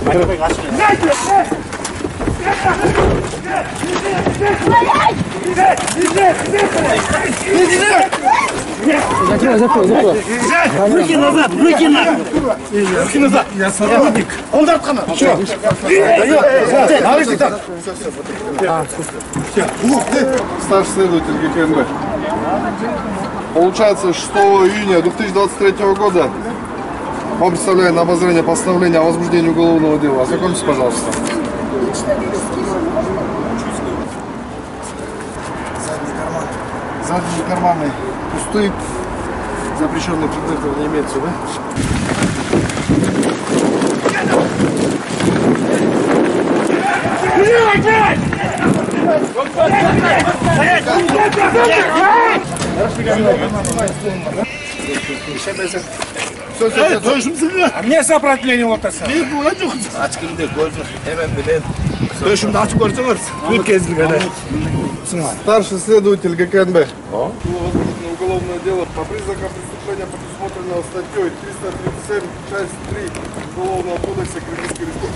Закрой. Руки назад, руки назад. Руки назад. Я сотрудник. Он дарткана. Что? Старший следователь ГКНБ. Получается, 6 июня 2023 года вам представляю на обозрение постановление о возбуждении уголовного дела. Ознакомьтесь, пожалуйста. Задние карманы пустые. Запрещенные предметы не имеется, да? Мне сопротивление вот это. Старший следователь ГКНБ. Уголовное дело по признакам преступления, предусмотренного статьей 337, часть 3 Уголовного кодекса Кыргызской Республики.